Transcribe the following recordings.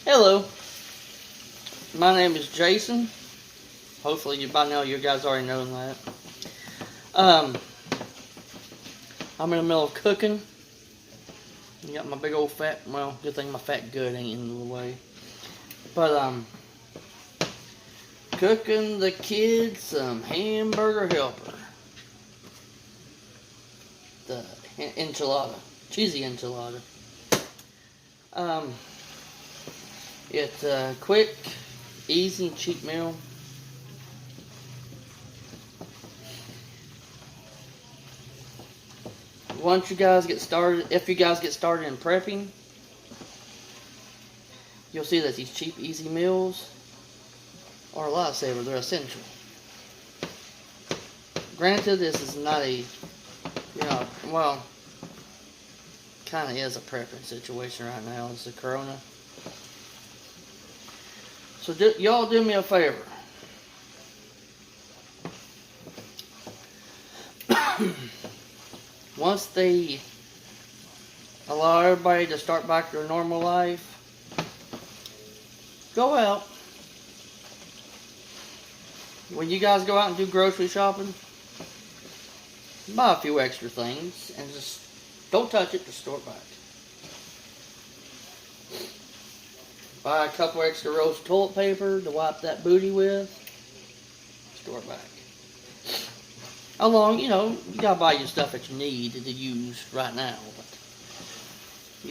Hello, my name is Jason. Hopefully, by now you guys already know that. I'm in the middle of cooking. Got my big old fat. Well, good thing my fat gut ain't in the way. But cooking the kids some hamburger helper. The enchilada, cheesy enchilada. It's a quick, easy, and cheap meal. Once you guys get started, if you guys get started in prepping, you'll see that these cheap, easy meals are a lifesaver. They're essential. Granted, this is not a, well, kind of is a prepping situation right now. It's the corona. So y'all do me a favor. Once they allow everybody to start back their normal life, go out. When you guys go out and do grocery shopping, buy a few extra things and just don't touch it, just store it back. Buy a couple extra rolls of toilet paper to wipe that booty with, store it back. Along, you gotta buy your stuff that you need to use right now.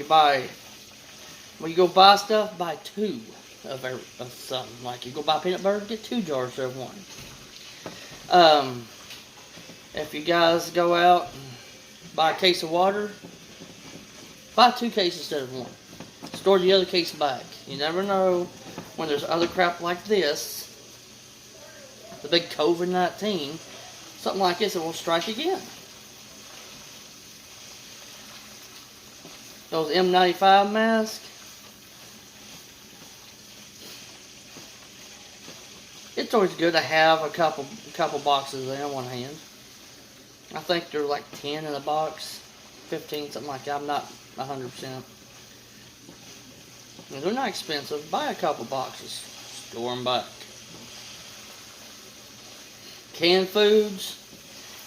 But when you go buy stuff, buy two of something. Like you go buy peanut butter, get 2 jars instead of 1. If you guys go out and buy a case of water, buy 2 cases instead of 1. Store the other case back. You never know when there's other crap like this, the big COVID-19. Something like this, it will strike again. Those N95 masks. It's always good to have a couple boxes in one hand. I think they're like 10 in a box, 15, something like that. I'm not 100%. They're not expensive. Buy a couple boxes. Store them back. Canned foods.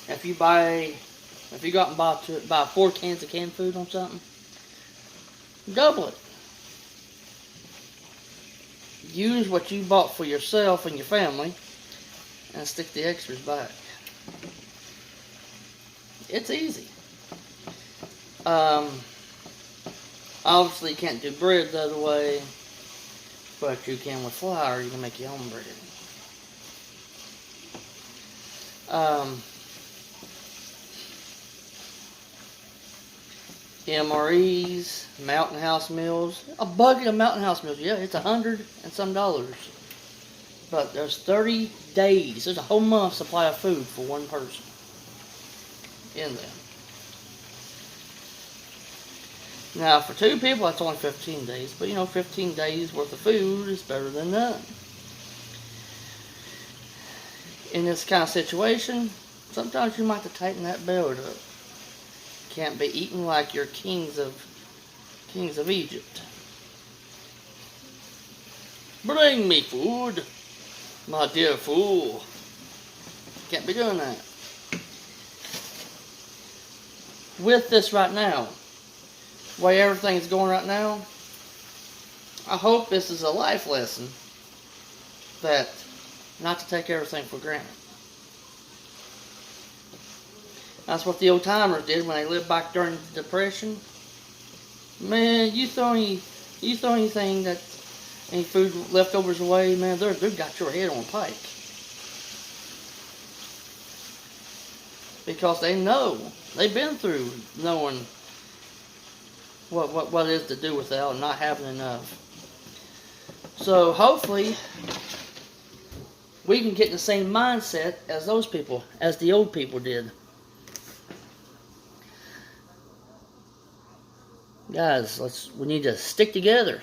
If you go out and buy 4 cans of canned food on something, double it. Use what you bought for yourself and your family, and stick the extras back. It's easy. Obviously, you can't do bread the other way, but you can with flour. You can make your own bread. MREs, Mountain House meals. A bucket of Mountain House meals, yeah, it's $100 and some. But there's 30 days. There's a whole month supply of food for one person in them. Now, for 2 people, that's only 15 days. But, 15 days worth of food is better than none. In this kind of situation, sometimes you might have to tighten that belt up. Can't be eating like you're kings of Egypt. Bring me food, my dear fool. Can't be doing that. With this right now, the way everything is going right now, I hope this is a life lesson that not to take everything for granted. That's what the old timers did when they lived back during the Depression. Man, you throw anything that any food leftovers away, man, they've got your head on a pike. Because they know, they've been through knowing what it is to do without and not having enough. So hopefully we can get in the same mindset as those people, as the old people did. Guys, we need to stick together.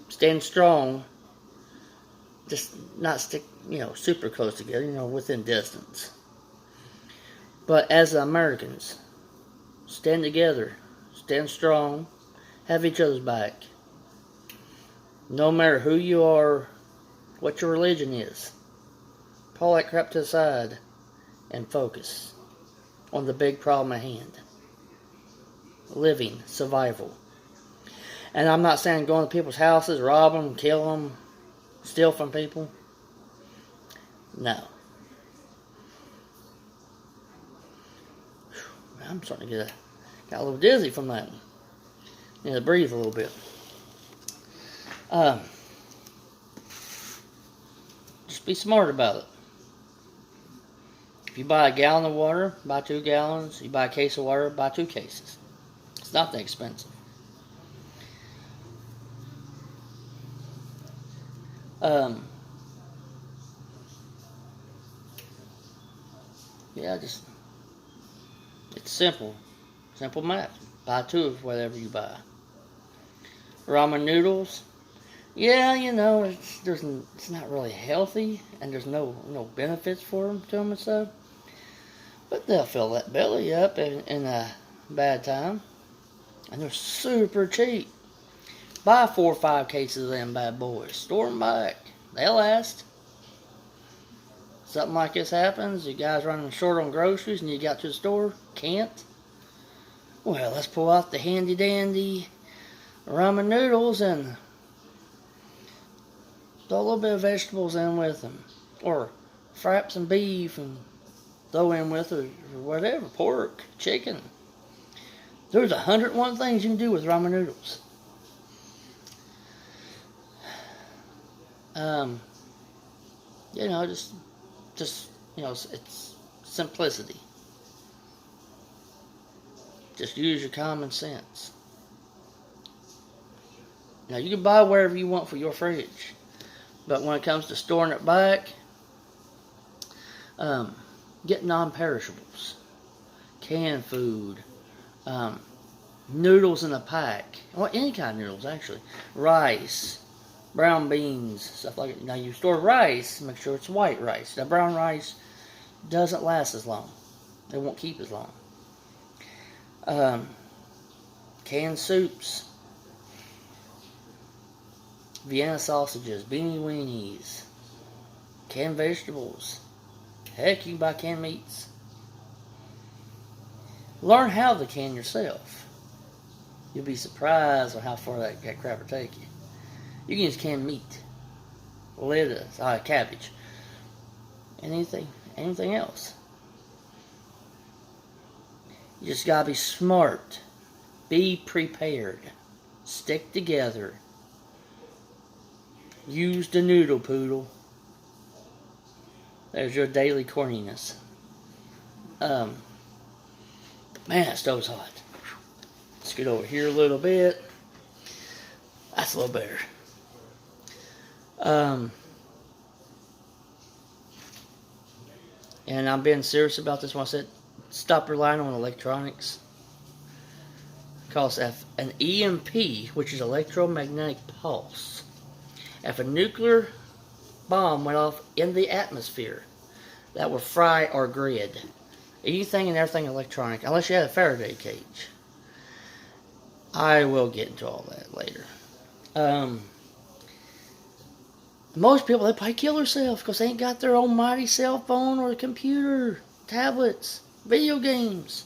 Stand strong. Just not stick, super close together, within distance. But as Americans, stand together, stand strong, have each other's back. No matter who you are, what your religion is, pull that crap to the side and focus on the big problem at hand. Living, survival. And I'm not saying go into people's houses, rob them, kill them, steal from people. No. I'm starting to got a little dizzy from that one. Need to breathe a little bit. Just be smart about it. If you buy a gallon of water, buy 2 gallons. You buy a case of water, buy 2 cases. It's not that expensive. Yeah, just it's simple math. Buy 2 of whatever you buy. Ramen noodles. Yeah, it's not really healthy, and there's no benefits for them to them and stuff. But they'll fill that belly up in a bad time, and they're super cheap. Buy 4 or 5 cases of them bad boys. Store them back. They'll last. Something like this happens, you guys running short on groceries and you got to the store, can't. Well, let's pull out the handy dandy ramen noodles and throw a little bit of vegetables in with them. Or fry up some beef and throw in with it, or whatever, pork, chicken. There's 101 things you can do with ramen noodles. It's simplicity. Just use your common sense. Now, you can buy whatever you want for your fridge, but when it comes to storing it back, get non-perishables, canned food, noodles in a pack, or any kind of noodles actually, rice, brown beans, stuff like that. Now, you store rice, make sure it's white rice. That brown rice doesn't last as long. It won't keep as long. Canned soups, Vienna sausages, beanie weenies, canned vegetables. Heck, you can buy canned meats. Learn how to can yourself. You'll be surprised on how far that crap will take you. You can use canned meat, lettuce, cabbage, anything else. You just gotta be smart. Be prepared. Stick together. Use the noodle poodle. There's your daily corniness. Man, that stove's hot. Let's get over here a little bit. That's a little better. And I'm being serious about this when I said stop relying on electronics. Because if an EMP, which is electromagnetic pulse, if a nuclear bomb went off in the atmosphere, that would fry our grid. Anything and everything electronic, unless you had a Faraday cage. I will get into all that later. Most people, they probably kill themselves because they ain't got their almighty cell phone or computer, tablets, video games.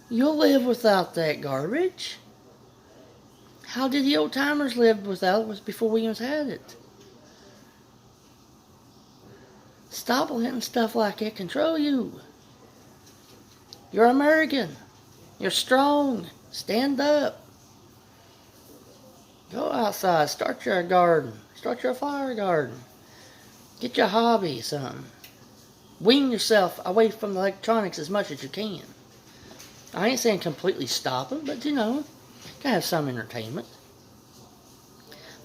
You'll live without that garbage. How did the old timers live without it before we even had it? Stop letting stuff like that control you. You're American. You're strong. Stand up. Go outside. Start your garden. Start your flower garden. Get your hobby, something. Wean yourself away from the electronics as much as you can. I ain't saying completely stop them, but gotta have some entertainment.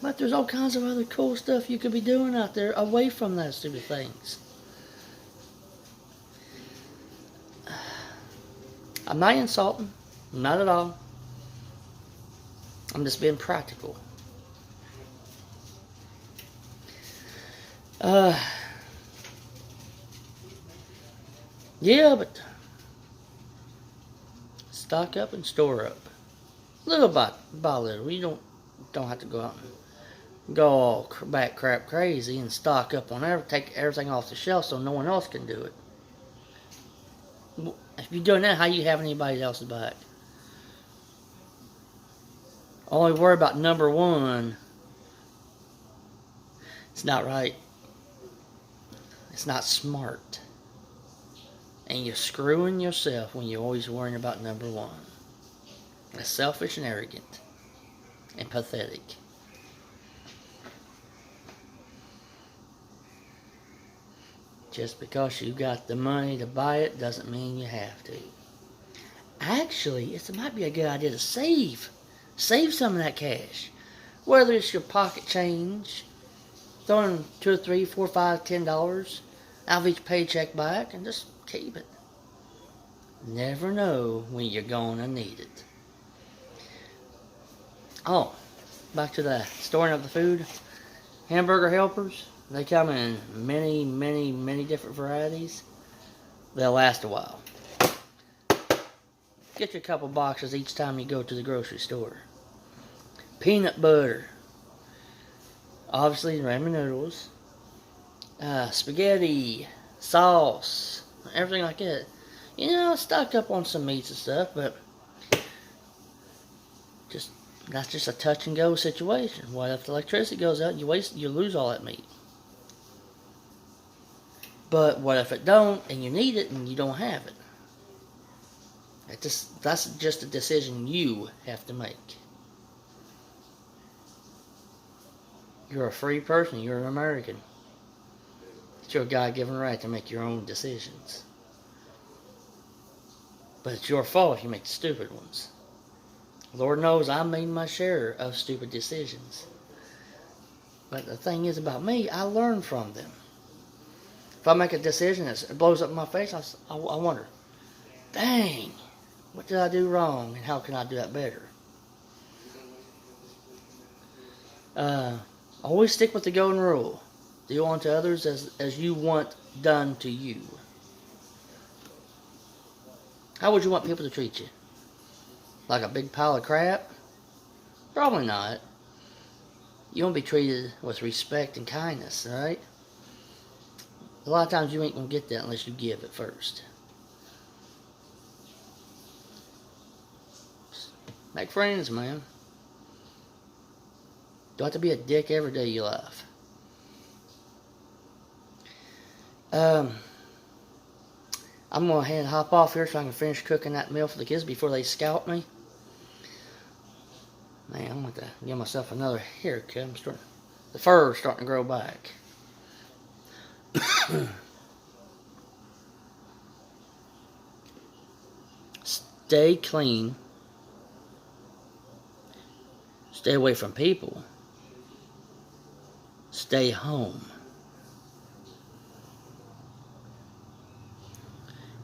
But there's all kinds of other cool stuff you could be doing out there away from those stupid things. I'm not insulting. Not at all. I'm just being practical. Yeah, but stock up and store up. Little by little. You don't don't have to go out and go all back crap crazy and stock up on take everything off the shelf so no one else can do it. If you're doing that, how you have anybody else's back? Only worry about number one. It's not right. It's not smart. And you're screwing yourself when you're always worrying about number one. That's selfish and arrogant. And pathetic. Just because you got the money to buy it doesn't mean you have to. Actually, it might be a good idea to save. Save some of that cash. Whether it's your pocket change, throwing $2 or $3, $4, $5, $10 out of each paycheck back and just keep it. Never know when you're gonna need it. Oh, back to the storing of the food. Hamburger helpers, they come in many, many, many different varieties. They'll last a while. Get you a couple boxes each time you go to the grocery store. Peanut butter. Obviously, ramen noodles. Spaghetti. Sauce. Everything like that. You know, stock up on some meats and stuff, but that's just a touch and go situation. What if the electricity goes out, you lose all that meat? But what if it don't, and you need it, and you don't have it? That's just a decision you have to make. You're a free person. You're an American. It's your God-given right to make your own decisions. But it's your fault if you make stupid ones. Lord knows I made my share of stupid decisions. But the thing is about me, I learn from them. If I make a decision that blows up in my face, I wonder, dang, what did I do wrong and how can I do that better? Always stick with the golden rule. Do unto others as you want done to you. How would you want people to treat you? Like a big pile of crap? Probably not. You want to be treated with respect and kindness, right? A lot of times you ain't going to get that unless you give it first. Make friends, man. Don't have to be a dick every day of your life. I'm going to hop off here so I can finish cooking that meal for the kids before they scalp me. Man, I'm going to give myself another haircut. The fur's starting to grow back. Stay clean. Stay away from people. Stay home.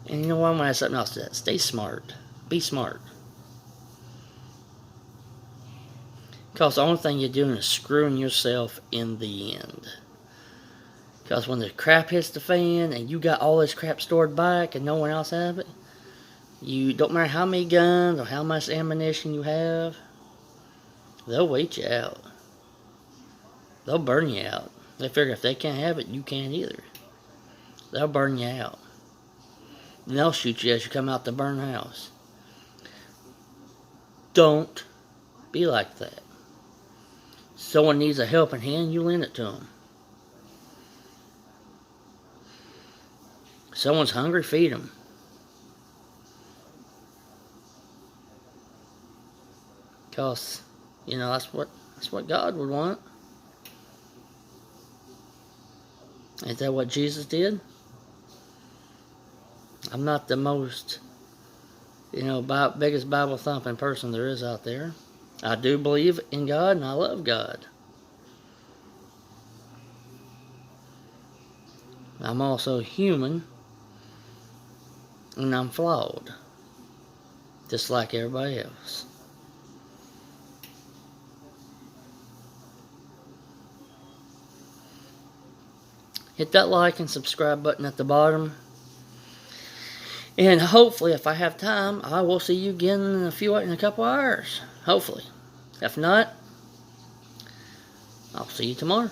And you know what? I'm going to add something else to that. Stay smart. Be smart. Because the only thing you're doing is screwing yourself in the end. Because when the crap hits the fan and you got all this crap stored back and no one else has it, you don't matter how many guns or how much ammunition you have, they'll wait you out. They'll burn you out. They figure if they can't have it, you can't either. They'll burn you out. And they'll shoot you as you come out the burn house. Don't be like that. Someone needs a helping hand, you lend it to them. Someone's hungry, feed them. Because, you know, that's what God would want. Ain't that what Jesus did? I'm not the most, biggest Bible thumping person there is out there. I do believe in God and I love God. I'm also human and I'm flawed, just like everybody else. Hit that like and subscribe button at the bottom. And hopefully, if I have time, I will see you again in a couple hours. Hopefully. If not, I'll see you tomorrow.